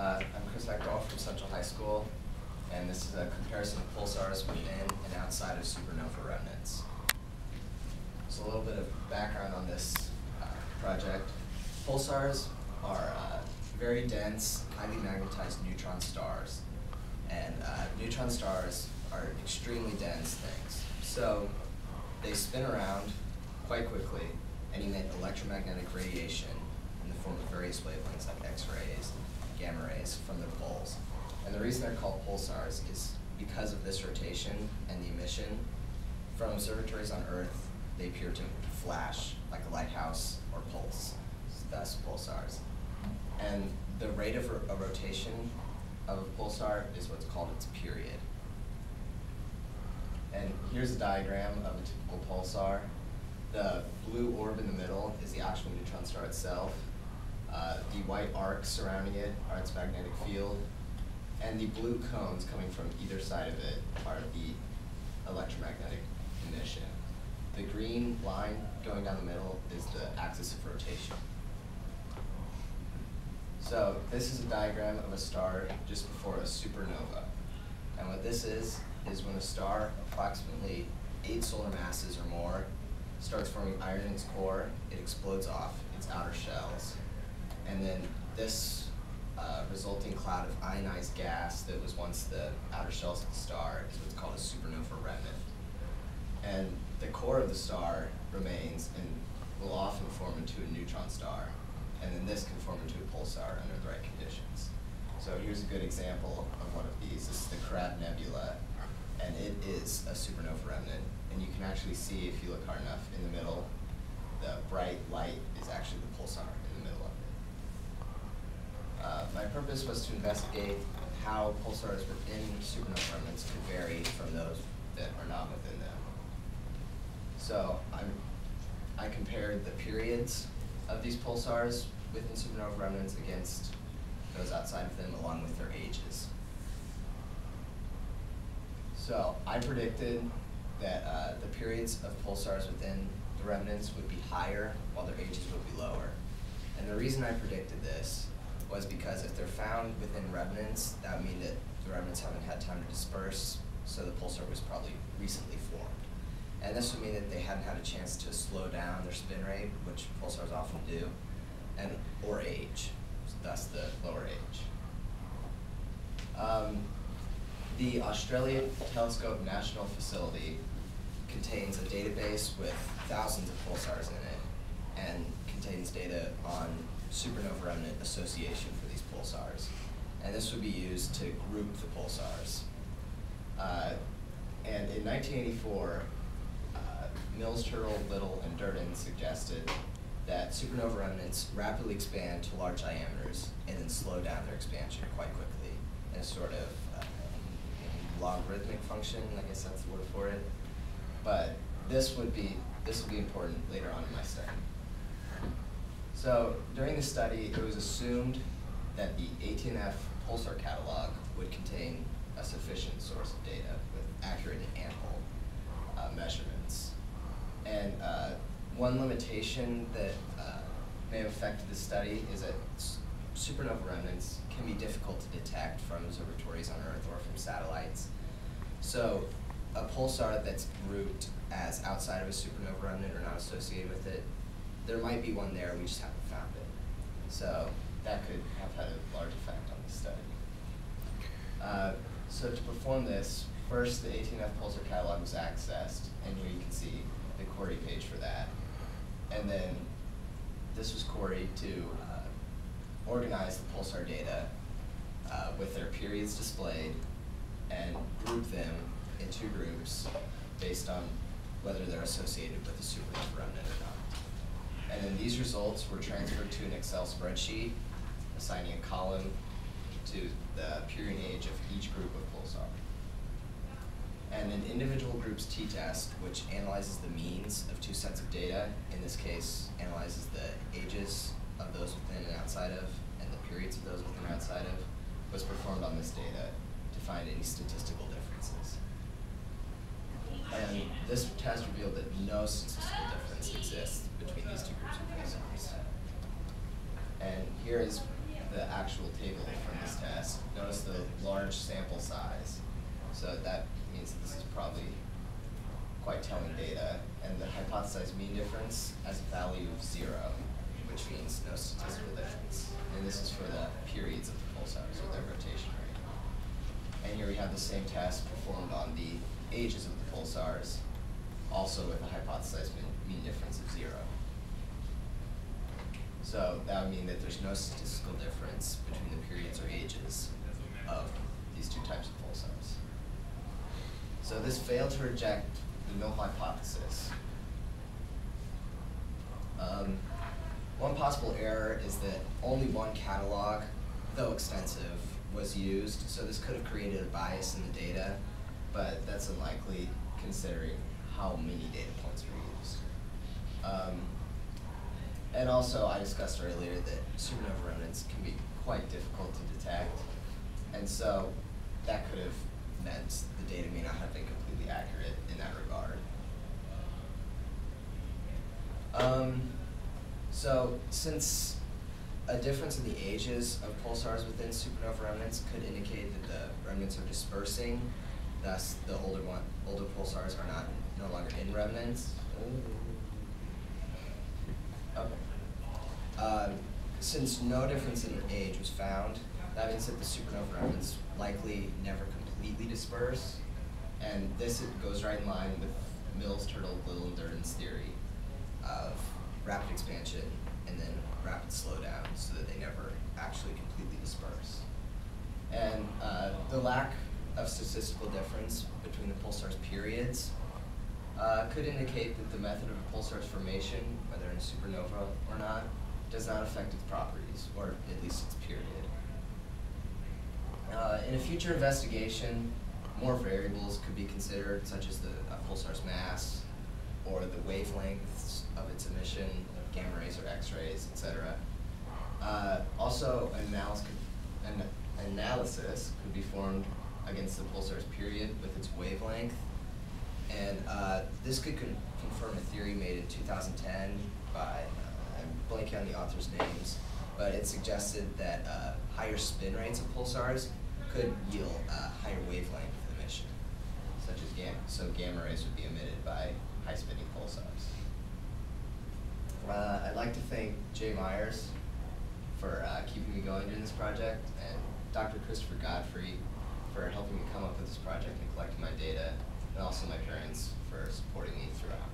Eckdahl from Central High School, and this is a comparison of pulsars within and outside of supernova remnants. So a little bit of background on this project. Pulsars are very dense, highly magnetized neutron stars, and neutron stars are extremely dense things. So they spin around quite quickly and emit electromagnetic radiation in the form of various wavelengths like X-rays, gamma rays from their poles. And the reason they're called pulsars is because of this rotation and the emission. From observatories on Earth, they appear to flash like a lighthouse or pulse, thus pulsars. And the rate of a rotation of a pulsar is what's called its period. And here's a diagram of a typical pulsar. The blue orb in the middle is the actual neutron star itself. The white arcs surrounding it are its magnetic field. And the blue cones coming from either side of it are the electromagnetic emission. The green line going down the middle is the axis of rotation. So this is a diagram of a star just before a supernova. And what this is when a star, approximately 8 solar masses or more, starts forming iron in its core, it explodes off its outer shells. And then this resulting cloud of ionized gas that was once the outer shells of the star is what's called a supernova remnant. And the core of the star remains and will often form into a neutron star. And then this can form into a pulsar under the right conditions. So here's a good example of one of these. This is the Crab Nebula, and it is a supernova remnant. And you can actually see, if you look hard enough, in the middle, the bright light is actually the pulsar in the middle of it. My purpose was to investigate how pulsars within supernova remnants could vary from those that are not within them. So I compared the periods of these pulsars within supernova remnants against those outside of them, along with their ages. So I predicted that the periods of pulsars within the remnants would be higher while their ages would be lower. And the reason I predicted this was because if they're found within remnants, that would mean that the remnants haven't had time to disperse, so the pulsar was probably recently formed. And this would mean that they hadn't had a chance to slow down their spin rate, which pulsars often do, or age, thus the lower age. The Australian Telescope National Facility contains a database with thousands of pulsars in it and contains data on supernova remnant association for these pulsars. And this would be used to group the pulsars. And in 1984, Mills, Turtle, Little, and Durden suggested that supernova remnants rapidly expand to large diameters and then slow down their expansion quite quickly in a sort of logarithmic function, I guess that's the word for it. But this will be important later on in my study. So during the study, it was assumed that the ATNF pulsar catalog would contain a sufficient source of data with accurate and ample measurements. And one limitation that may have affected the study is that supernova remnants can be difficult to detect from observatories on Earth or from satellites. So a pulsar that's grouped as outside of a supernova remnant or not associated with it, there might be one there, we just haven't found it. So that could have had a large effect on the study. So to perform this, first the ATNF pulsar catalog was accessed, and here you can see the query page for that. And then this was queried to organize the pulsar data with their periods displayed and group them in 2 groups based on whether they're associated with a supernova remnant or not. And then these results were transferred to an Excel spreadsheet, assigning a column to the period and age of each group of pulsar. And an individual group's t-test, which analyzes the means of 2 sets of data, in this case analyzes the ages of those within and outside of, and the periods of those within and outside of, was performed on this data to find any statistical differences. And this test revealed that no statistical difference exists between these 2 groups of pulsars. And here is the actual table from this test, notice the large sample size. So that means that this is probably quite telling data. And the hypothesized mean difference has a value of 0, which means no statistical difference. And this is for the periods of the pulsars or their rotation rate. And here we have the same test performed on the ages of the pulsars, also with a hypothesized mean difference of 0. So that would mean that there's no statistical difference between the periods or ages of these two types of pulsars. So this failed to reject the null hypothesis. One possible error is that only one catalog, though extensive, was used. So this could have created a bias in the data, but that's unlikely considering how many data points were used. And also, I discussed earlier that supernova remnants can be quite difficult to detect, and so that could have meant the data may not have been completely accurate in that regard. So since a difference in the ages of pulsars within supernova remnants could indicate that the remnants are dispersing, thus the older pulsars are no longer in remnants. Okay. Since no difference in age was found, that means that the supernova remnants likely never completely disperse, and this goes right in line with Mills, Turtle, Little, and Durden's theory of rapid expansion and then rapid slowdown so that they never actually completely disperse. And the lack of statistical difference between the pulsar's periods could indicate that the method of a pulsar's formation, whether in supernova or not, does not affect its properties, or at least its period. In a future investigation, more variables could be considered, such as the pulsar's mass, or the wavelengths of its emission, of gamma rays or X-rays, etc. Also, an analysis could be formed against the pulsar's period with its wavelength, and this could confirm a theory made in 2010 by, I'm blanking on the authors' names, but it suggested that higher spin rates of pulsars could yield higher wavelength emission, such as gamma. So gamma rays would be emitted by high spinning pulsars. I'd like to thank Jay Myers for keeping me going during this project, and Dr. Christopher Godfrey for helping me come up with this project and collecting my data, and also my parents for supporting me throughout.